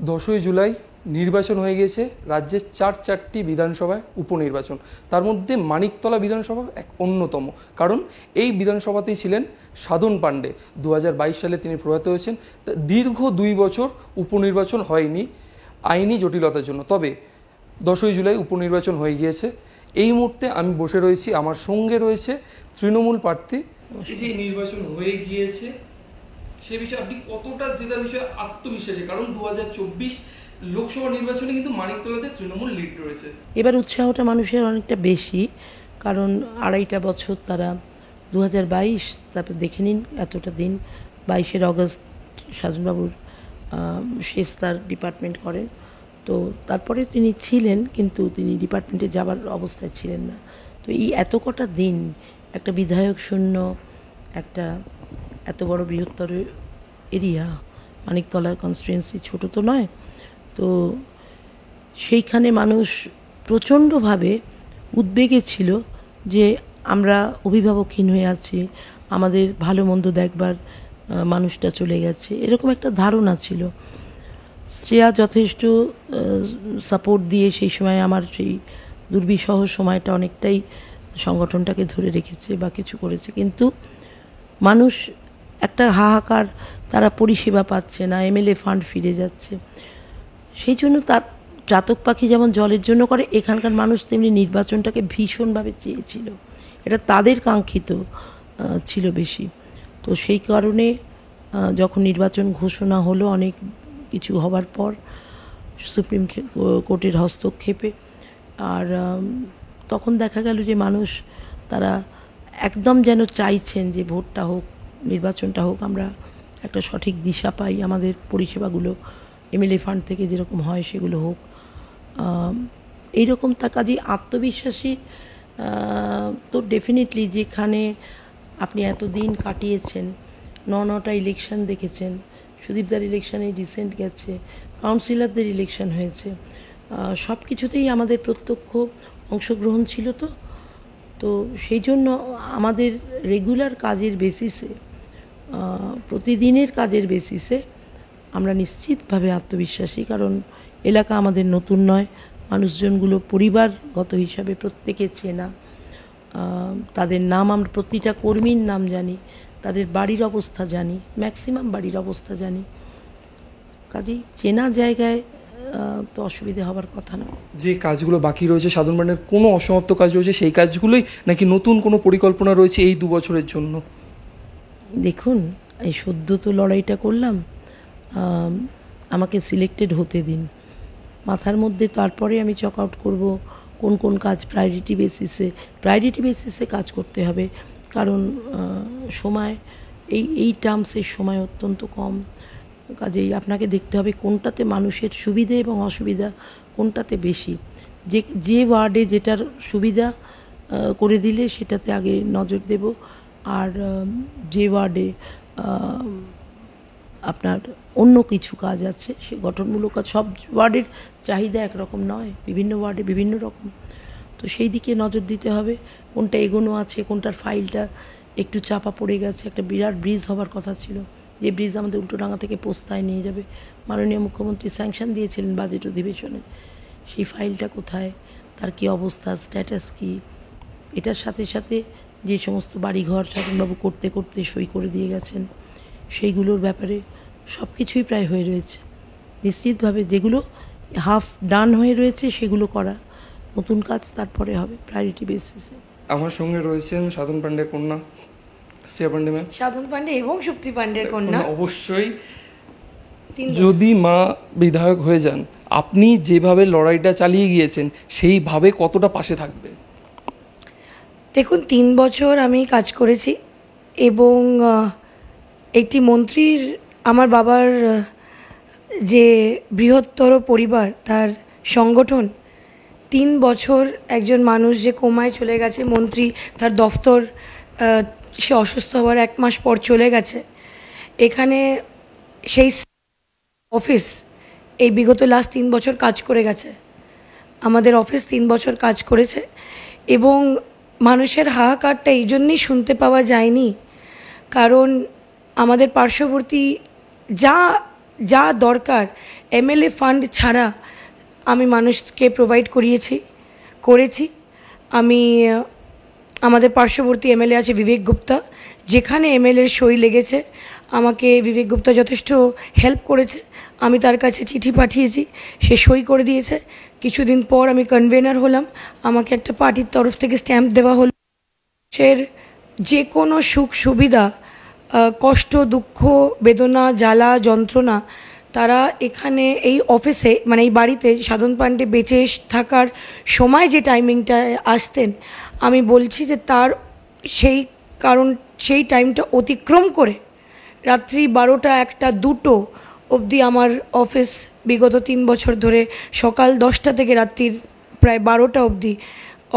10ই জুলাই নির্বাচন হয়ে গিয়েছে রাজ্যের চারটি বিধানসভায় উপনির্বাচন। তার মধ্যে মানিকতলা বিধানসভা এক অন্যতম, কারণ এই বিধানসভাতেই ছিলেন সাধন পাণ্ডে। 2022 সালে তিনি প্রয়াত হয়েছেন। দীর্ঘ 2 বছর উপনির্বাচন হয়নি আইনি জটিলতার জন্য। তবে 10ই জুলাই উপনির্বাচন হয়ে গিয়েছে। এই মুহূর্তে আমি বসে রয়েছি, আমার সঙ্গে রয়েছে তৃণমূল প্রার্থী। এই যে নির্বাচন হয়ে গিয়েছে সে বিষয়ে আপনি কতটা জেতার বিষয়ে আত্মবিশ্বাসী? কারণ 2024 লোকসভা নির্বাচনে কিন্তু মানিকতলাতে তৃণমূল লিড রয়েছে। এবার উৎসাহটা মানুষের অনেকটা বেশি, কারণ 2.5 বছর তারা 2022, তারপর দেখে নিন এতটা দিন। 22শে অগস্ট সাধনবাবুর শেষ তার ডিপার্টমেন্ট করেন, তো তারপরে তিনি ছিলেন কিন্তু তিনি ডিপার্টমেন্টে যাবার অবস্থায় ছিলেন না। তো এই এত কটা দিন একটা বিধায়ক শূন্য একটা এত বড় বৃহত্তর এরিয়া, মানিকতলার কনস্টিটুয়েন্সি ছোট তো নয়, তো সেইখানে মানুষ প্রচণ্ডভাবে উদ্বেগে ছিল যে আমরা অভিভাবকহীন হয়ে আছি, আমাদের ভালো মন্দ দেখবার মানুষটা চলে গেছে, এরকম একটা ধারণা ছিল। শ্রেয়া যথেষ্ট সাপোর্ট দিয়ে সেই সময় আমার সেই দুর্বিষহ সময়টা অনেকটাই সংগঠনটাকে ধরে রেখেছে বা কিছু করেছে, কিন্তু মানুষ একটা হাহাকার, তারা পরিষেবা পাচ্ছে না, এমএলএ ফান্ড ফিরে যাচ্ছে। সেই জন্য তার চাতক পাখি যেমন জলের জন্য করে, এখানকার মানুষ তেমনি নির্বাচনটাকে ভীষণভাবে চেয়েছিল, এটা তাদের কাঙ্ক্ষিত ছিল বেশি। তো সেই কারণে যখন নির্বাচন ঘোষণা হলো অনেক কিছু হবার পর সুপ্রিম কোর্টের হস্তক্ষেপে, আর তখন দেখা গেল যে মানুষ তারা একদম যেন চাইছেন যে ভোটটা হোক, নির্বাচনটা হোক, আমরা একটা সঠিক দিশা পাই, আমাদের পরিষেবাগুলো এমএলএ ফান্ড থেকে যেরকম হয় সেগুলো হোক, এইরকম। তা কাজেই আত্মবিশ্বাসী তো ডেফিনেটলি, যেখানে আপনি এতদিন কাটিয়েছেন, 9টা ইলেকশন দেখেছেন, সুদীপদার ইলেকশানে রিসেন্ট গেছে, কাউন্সিলরদের ইলেকশন হয়েছে, সব কিছুতেই আমাদের প্রত্যক্ষ অংশগ্রহণ ছিল। তো সেই জন্য আমাদের রেগুলার কাজের বেসিসে, প্রতিদিনের কাজের বেসিসে আমরা নিশ্চিতভাবে আত্মবিশ্বাসী, কারণ এলাকা আমাদের নতুন নয়, মানুষজনগুলো পরিবারগত হিসাবে প্রত্যেকে চেনা, তাদের নাম আমরা প্রতিটা কর্মীর নাম জানি, তাদের বাড়ির অবস্থা জানি, ম্যাক্সিমাম বাড়ির অবস্থা জানি, কাজেই চেনা জায়গায় তো অসুবিধে হবার কথা না। যে কাজগুলো বাকি রয়েছে সাধন পাণ্ডের, কোনো অসমাপ্ত কাজ রয়েছে সেই কাজগুলোই, নাকি নতুন কোনো পরিকল্পনা রয়েছে এই 2 বছরের জন্য? দেখুন, এই সদ্য তো লড়াইটা করলাম, আমাকে সিলেক্টেড হতে দিন, মাথার মধ্যে তারপরে আমি চক আউট করবো কোন কোন কাজ প্রায়োরিটি বেসিসে কাজ করতে হবে, কারণ সময় এই টার্মসের সময় অত্যন্ত কম। কাজেই আপনাকে দেখতে হবে কোনটাতে মানুষের সুবিধে এবং অসুবিধা কোনটাতে বেশি, যে ওয়ার্ডে যেটার সুবিধা করে দিলে সেটাতে আগে নজর দেব, আর যে ওয়ার্ডে আপনার অন্য কিছু কাজ আছে, সে গঠনমূলক কাজ, সব ওয়ার্ডের চাহিদা একরকম নয়, বিভিন্ন ওয়ার্ডে বিভিন্ন রকম, তো সেই দিকে নজর দিতে হবে, কোনটা এগোনো আছে, কোনটার ফাইলটা একটু চাপা পড়ে গেছে। একটা বিরাট ব্রিজ হবার কথা ছিল, যে ব্রিজ আমাদের উল্টোডাঙ্গা থেকে পোস্তায় নিয়ে যাবে, মাননীয় মুখ্যমন্ত্রী স্যাংশন দিয়েছিলেন বাজেট অধিবেশনে, সেই ফাইলটা কোথায়, তার কী অবস্থা, স্ট্যাটাস কী। এটার সাথে সাথে যে সমস্ত বাড়িঘর সাধনবাবু করতে করতে সই করে দিয়ে গেছেন, সেইগুলোর ব্যাপারে সব কিছুই প্রায় হয়ে রয়েছে। নিশ্চিতভাবে যেগুলো হাফ ডান হয়ে রয়েছে সেগুলো করা, নতুন কাজ তারপরে হবে প্রায়োরিটি বেসিসে। আমার সঙ্গে রয়েছেন সাধন পাণ্ডের কন্যা শ্রেয়া পাণ্ডে ম্যাম। সাধন পাণ্ডে এবং শক্তি পাণ্ডের কন্যা। অবশ্যই, যদি মা বিধায়ক হয়ে যান, আপনি যেভাবে লড়াইটা চালিয়ে গিয়েছেন সেইভাবে কতটা পাশে থাকবেন? দেখুন, 3 বছর আমি কাজ করেছি এবং একটি মন্ত্রীর, আমার বাবার যে বৃহত্তর পরিবার, তার সংগঠন, 3 বছর একজন মানুষ যে কোমায় চলে গেছে, মন্ত্রী তার দফতর, সে অসুস্থ হওয়ার 1 মাস পর চলে গেছে, এখানে সেই অফিস এই বিগত লাস্ট 3 বছর কাজ করে গেছে, আমাদের অফিস 3 বছর কাজ করেছে, এবং মানুষের হাহাকারটা এই জন্যই শুনতে পাওয়া যায়নি, কারণ আমাদের পার্শ্ববর্তী যা যা দরকার এমএলএ ফান্ড ছাড়া আমি মানুষকে প্রোভাইড করেছি। আমি আমাদের পার্শ্ববর্তী এমএলএ আছে বিবেক গুপ্তা, যেখানে এমএলএর সই লেগেছে আমাকে বিবেক গুপ্তা যথেষ্ট হেল্প করেছে। আমি তার কাছে চিঠি পাঠিয়েছি, সে সই করে দিয়েছে। কিছুদিন পর আমি কনভেনার হলাম, আমাকে একটা পার্টির তরফ থেকে স্ট্যাম্প দেওয়া হলো। সে যে কোনো সুখ সুবিধা, কষ্ট, দুঃখ, বেদনা, জ্বালা, যন্ত্রণা তারা এখানে এই অফিসে মানে এই বাড়িতে সাধন পাণ্ডে বেঁচে থাকার সময় যে টাইমিংটায় আসতেন, আমি বলছি যে তার সেই টাইমটা অতিক্রম করে রাত্রি 12টা, 1টা, 2টো অবধি আমার অফিস বিগত 3 বছর ধরে সকাল 10টা থেকে রাত্রির প্রায় 12টা অবধি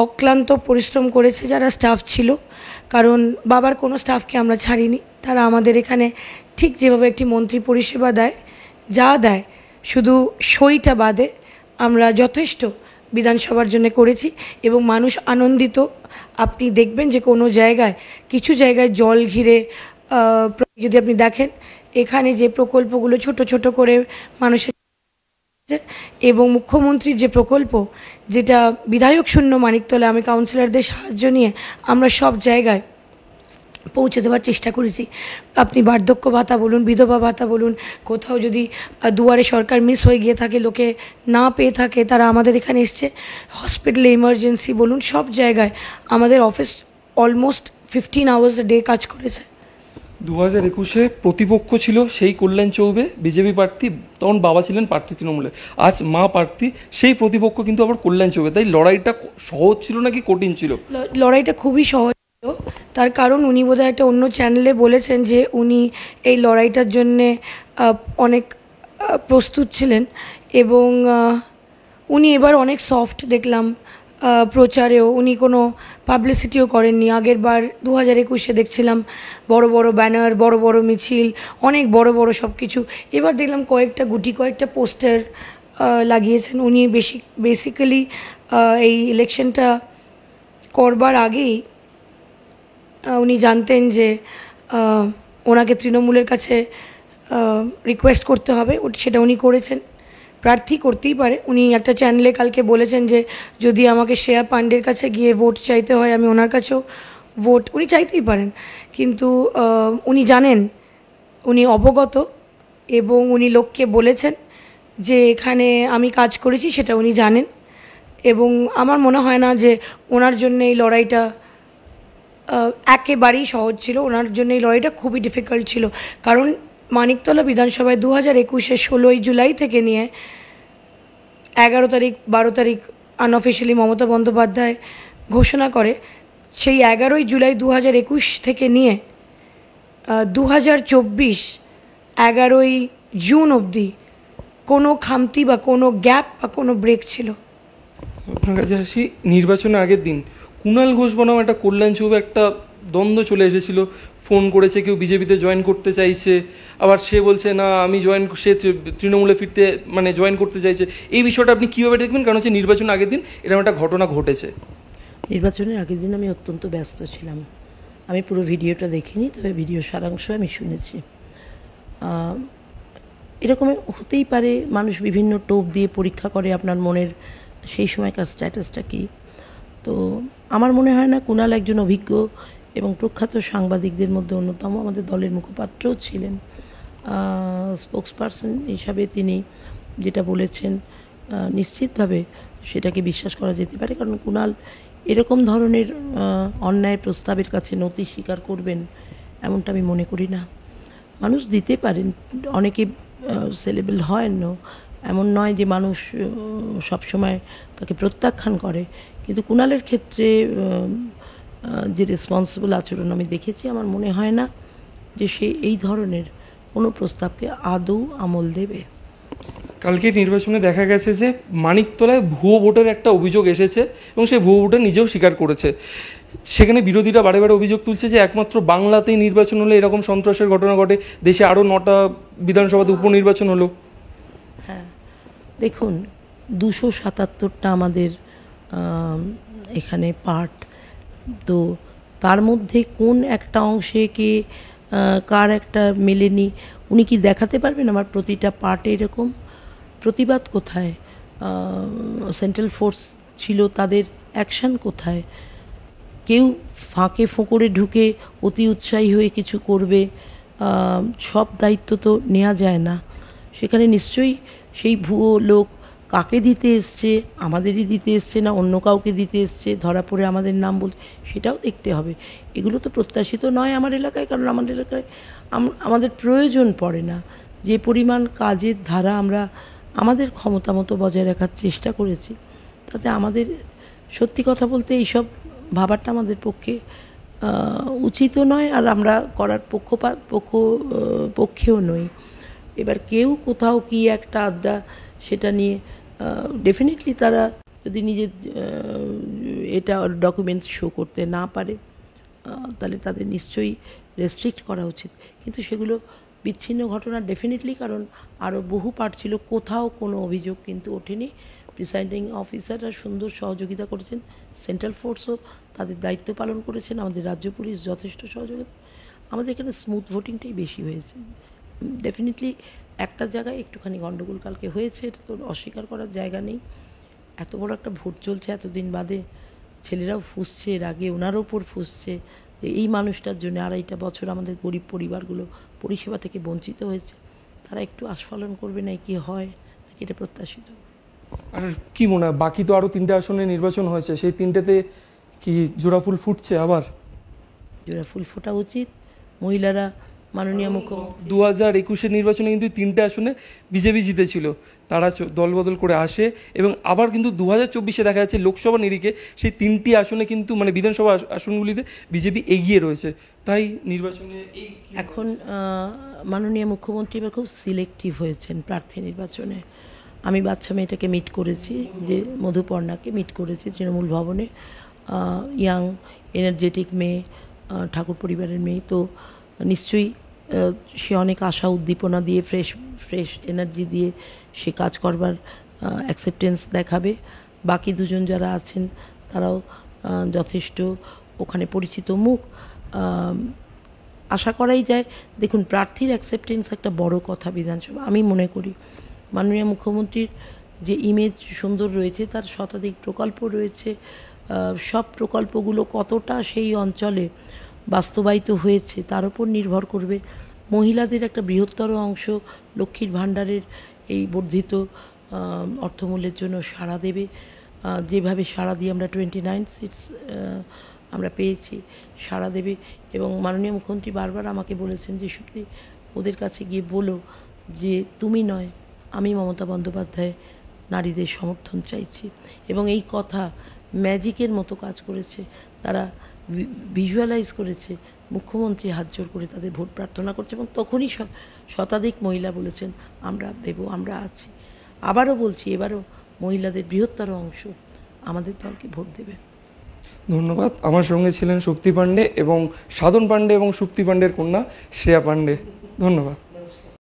অক্লান্ত পরিশ্রম করেছে যারা স্টাফ ছিল। কারণ বাবার কোনো স্টাফকে আমরা ছাড়িনি, তারা আমাদের এখানে ঠিক যেভাবে একটি মন্ত্রী পরিষেবা দেয়, যা দেয় শুধু সইটা বাদে আমরা যথেষ্ট বিধানসভার জন্য করেছি এবং মানুষ আনন্দিত। আপনি দেখবেন যে কোনো জায়গায়, কিছু জায়গায় জল ঘিরে যদি আপনি দেখেন এখানে যে প্রকল্পগুলো ছোট ছোট করে মানুষের এবং মুখ্যমন্ত্রীর যে প্রকল্প, যেটা বিধায়ক শূন্য মানিকতলা, আমি কাউন্সিলরদের সাহায্য নিয়ে আমরা সব জায়গায় পৌঁছে দেওয়ার চেষ্টা করেছি। আপনি বার্ধক্য ভাতা বলুন, বিধবা ভাতা বলুন, কোথাও যদি দুয়ারে সরকার মিস হয়ে গিয়ে থাকে, লোকে না পেয়ে থাকে, তারা আমাদের এখানে এসছে। হসপিটালে ইমার্জেন্সি বলুন, সব জায়গায় আমাদের অফিস অলমোস্ট 15 আওয়ার্স ডে কাজ করেছে। 2021-এ প্রতিপক্ষ ছিল সেই কল্যাণ চৌবে বিজেপি প্রার্থী, তখন বাবা ছিলেন প্রার্থী তৃণমূলে, আজ মা প্রার্থী, সেই প্রতিপক্ষ কিন্তু আবার কল্যাণ চৌবে। তাই লড়াইটা সহজ ছিল নাকি কঠিন ছিল? লড়াইটা খুবই সহজ ছিল, তার কারণ উনি বোধহয় একটা অন্য চ্যানেলে বলেছেন যে উনি এই লড়াইটার জন্যে অনেক প্রস্তুত ছিলেন এবং উনি এবার অনেক সফট দেখলাম প্রচারেও, উনি কোনো পাবলিসিটিও করেননি। আগের বার 2021-এ দেখছিলাম বড় বড় ব্যানার, বড় বড় মিছিল, অনেক বড় বড় সব কিছু। এবার দেখলাম কয়েকটা পোস্টার লাগিয়েছেন। উনি বেসিক্যালি এই ইলেকশনটা করবার আগেই উনি জানতেন যে ওনাকে তৃণমূলের কাছে রিকোয়েস্ট করতে হবে, সেটা উনি করেছেন। প্রার্থী করতেই পারে। উনি একটা চ্যানেলে কালকে বলেছেন যে যদি আমাকে শ্রেয়া পাণ্ডের কাছে গিয়ে ভোট চাইতে হয়, আমি ওনার কাছেও ভোট উনি চাইতেই পারেন। কিন্তু উনি জানেন, উনি অবগত এবং উনি লোককে বলেছেন যে এখানে আমি কাজ করেছি, সেটা উনি জানেন। এবং আমার মনে হয় না যে ওনার জন্য এই লড়াইটা একেবারেই সহজ ছিল। ওনার জন্য এই লড়াইটা খুবই ডিফিকাল্ট ছিল, কারণ মানিকতলা বিধানসভায় 2021-এ 16ই জুলাই থেকে নিয়ে 11 তারিখ 12 তারিখ আনঅফিশিয়ালি মমতা বন্দ্যোপাধ্যায় ঘোষণা করে। সেই 11ই জুলাই 2021 থেকে নিয়ে 2024 11ই জুন অবধি কোনো খামতি বা কোনো গ্যাপ বা কোনো ব্রেক ছিল। আপনার কাছে আসি, নির্বাচনের আগের দিন কুণাল ঘোষ বনাম একটা কল্যাণ চৌবে একটা দ্বন্দ্ব চলে এসেছিল। ফোন করেছে, কেউ বিজেপিতে জয়েন করতে চাইছে, আবার সে বলছে না আমি সে তৃণমূলে ফিরতে মানে জয়েন করতে চাইছে। এই বিষয়টা আপনি কীভাবে দেখবেন? কারণ হচ্ছে নির্বাচনের আগের দিন এরকম একটা ঘটনা ঘটেছে। নির্বাচনের আগের দিন আমি অত্যন্ত ব্যস্ত ছিলাম, আমি পুরো ভিডিওটা দেখিনি, তবে ভিডিও সারাংশ আমি শুনেছি। এরকম হতেই পারে, মানুষ বিভিন্ন টোপ দিয়ে পরীক্ষা করে আপনার মনের সেই সময়কার স্ট্যাটাসটা কী। তো আমার মনে হয় না কুণাল একজন অভিজ্ঞ এবং প্রখ্যাত সাংবাদিকদের মধ্যে অন্যতম, আমাদের দলের মুখপাত্রও ছিলেন। স্পোক্সপারসন হিসাবে তিনি যেটা বলেছেন নিশ্চিতভাবে সেটাকে বিশ্বাস করা যেতে পারে, কারণ কুণাল এরকম ধরনের অন্যায় প্রস্তাবের কাছে নতি স্বীকার করবেন এমনটা আমি মনে করি না। মানুষ দিতে পারেন, অনেকে সেলেবল হয় না, এমন নয় যে মানুষ সবসময় তাকে প্রত্যাখ্যান করে, কিন্তু কুণালের ক্ষেত্রে যে রেসপন্সিবল আচরণ আমি দেখেছি, আমার মনে হয় না যে সে এই ধরনের কোনো প্রস্তাবকে আদৌ আমল দেবে। কালকে নির্বাচনে দেখা গেছে যে মানিকতলায় ভুয়ো ভোটের একটা অভিযোগ এসেছে এবং সেই ভুয়ো ভোটার নিজেও স্বীকার করেছে। সেখানে বিরোধীরা বারে বারে অভিযোগ তুলছে যে একমাত্র বাংলাতেই নির্বাচন হলে এরকম সন্ত্রাসের ঘটনা ঘটে, দেশে আরও 9টা বিধানসভাতে উপনির্বাচন হলো। হ্যাঁ, দেখুন 277টা আমাদের এখানে পার্ট, তো তার মধ্যে কোন একটা অংশে কে কার একটা মেলেনি, উনি কি দেখাতে পারবেন আমার প্রতিটা পার্টে এরকম? প্রতিবাদ কোথায়? সেন্ট্রাল ফোর্স ছিল, তাদের অ্যাকশন কোথায়? কেউ ফাঁকে ফোঁকরে ঢুকে অতি উৎসাহী হয়ে কিছু করবে, সব দায়িত্ব তো নেওয়া যায় না। সেখানে নিশ্চয়ই সেই ভুয়ো লোক কাকে দিতে এসছে, আমাদেরই দিতে এসছে না অন্য কাউকে দিতে এসছে, ধরা পড়ে আমাদের নাম বলছে, সেটাও দেখতে হবে। এগুলো তো প্রত্যাশিত নয় আমার এলাকায়, কারণ আমাদের এলাকায় আমাদের প্রয়োজন পড়ে না। যে পরিমাণ কাজের ধারা আমরা আমাদের ক্ষমতা মতো বজায় রাখার চেষ্টা করেছি, তাতে আমাদের সত্যি কথা বলতে এইসব ভাবাটা আমাদের পক্ষে উচিতও নয়, আর আমরা করার পক্ষেও নই। এবার কেউ কোথাও কি একটা আড্ডা, সেটা নিয়ে ডেফিনেটলি তারা যদি নিজের এটা ডকুমেন্টস শো করতে না পারে, তাহলে তাদের নিশ্চয়ই রেস্ট্রিক্ট করা উচিত। কিন্তু সেগুলো বিচ্ছিন্ন ঘটনা ডেফিনেটলি, কারণ আরও বহু পার্ট ছিল, কোথাও কোনো অভিযোগ কিন্তু ওঠেনি। প্রিসাইডিং অফিসাররা সুন্দর সহযোগিতা করেছেন, সেন্ট্রাল ফোর্সও তাদের দায়িত্ব পালন করেছেন, আমাদের রাজ্য পুলিশ যথেষ্ট সহযোগিতা। আমাদের এখানে স্মুথ ভোটিংটাই বেশি হয়েছে। ডেফিনেটলি একটা জায়গায় একটুখানি গণ্ডগোল কালকে হয়েছে, এটা তো অস্বীকার করার জায়গা নেই। এত বড় একটা ভোট চলছে এতদিন বাদে, ছেলেরাও ফুঁসছে, এর আগে ওনারও ওপর ফুঁসছে যে এই মানুষটার জন্য 2.5 বছর আমাদের গরিব পরিবারগুলো পরিষেবা থেকে বঞ্চিত হয়েছে, তারা একটু আস্ফালন করবে না, কি হয় নাকি এটা প্রত্যাশিত। আর কি মনে হয়, বাকি তো আরও 3টে আসনে নির্বাচন হয়েছে, সেই 3টেতে কি জোড়াফুল ফুটছে? আবার জোড়াফুল ফোটা উচিত। মহিলারা মাননীয় মুখ্যমন্ত্রী 2021-এর নির্বাচনে কিন্তু 3টে আসনে বিজেপি জিতেছিল, তারা দলবদল করে আসে, এবং আবার কিন্তু 2024-এ দেখা যাচ্ছে লোকসভা নিরিখে সেই 3টি আসনে কিন্তু মানে বিধানসভা আসনগুলিতে বিজেপি এগিয়ে রয়েছে। তাই নির্বাচনে এখন মাননীয় মুখ্যমন্ত্রী এবার খুব সিলেক্টিভ হয়েছেন প্রার্থী নির্বাচনে। আমি বাচ্চা মেয়েটাকে মিট করেছি, যে মধুপর্ণাকে মিট করেছি তৃণমূল ভবনে, ইয়াং এনার্জেটিক মেয়ে, ঠাকুর পরিবারের মেয়ে, তো নিশ্চয়ই সে অনেক আশা উদ্দীপনা দিয়ে ফ্রেশ এনার্জি দিয়ে সে কাজ করবার অ্যাকসেপ্টেন্স দেখাবে। বাকি দুজন যারা আছেন তারাও যথেষ্ট ওখানে পরিচিত মুখ, আশা করাই যায়। দেখুন, প্রার্থীর অ্যাকসেপ্টেন্স একটা বড় কথা বিধানসভা। আমি মনে করি মাননীয় মুখ্যমন্ত্রীর যে ইমেজ সুন্দর রয়েছে, তার শতাধিক প্রকল্প রয়েছে, সব প্রকল্পগুলো কতটা সেই অঞ্চলে বাস্তবায়িত হয়েছে তার উপর নির্ভর করবে। মহিলাদের একটা বৃহত্তর অংশ লক্ষ্মীর ভাণ্ডারের এই বর্ধিত অর্থমূল্যের জন্য সাড়া দেবে। যেভাবে সাড়া দিয়ে আমরা 29 সিটস আমরা পেয়েছি, সাড়া দেবে। এবং মাননীয় মুখ্যমন্ত্রী বারবার আমাকে বলেছেন যে সত্যি ওদের কাছে গিয়ে বলো যে তুমি নয়, আমি মমতা বন্দ্যোপাধ্যায় নারীদের সমর্থন চাইছি। এবং এই কথা ম্যাজিকের মতো কাজ করেছে, তারা ভিজুয়ালাইজ করেছে, মুখ্যমন্ত্রী হাত জোর করে তাদের ভোট প্রার্থনা করছে, এবং তখনই শতাধিক মহিলা বলেছেন আমরা দেব, আমরা আছি। আবারও বলছি, এবারও মহিলাদের বৃহত্তর অংশ আমাদের দলকে ভোট দেবে। ধন্যবাদ। আমার সঙ্গে ছিলেন শক্তি পাণ্ডে এবং সাধন পাণ্ডে এবং সুপ্তি পাণ্ডের কন্যা শ্রেয়া পাণ্ডে। ধন্যবাদ।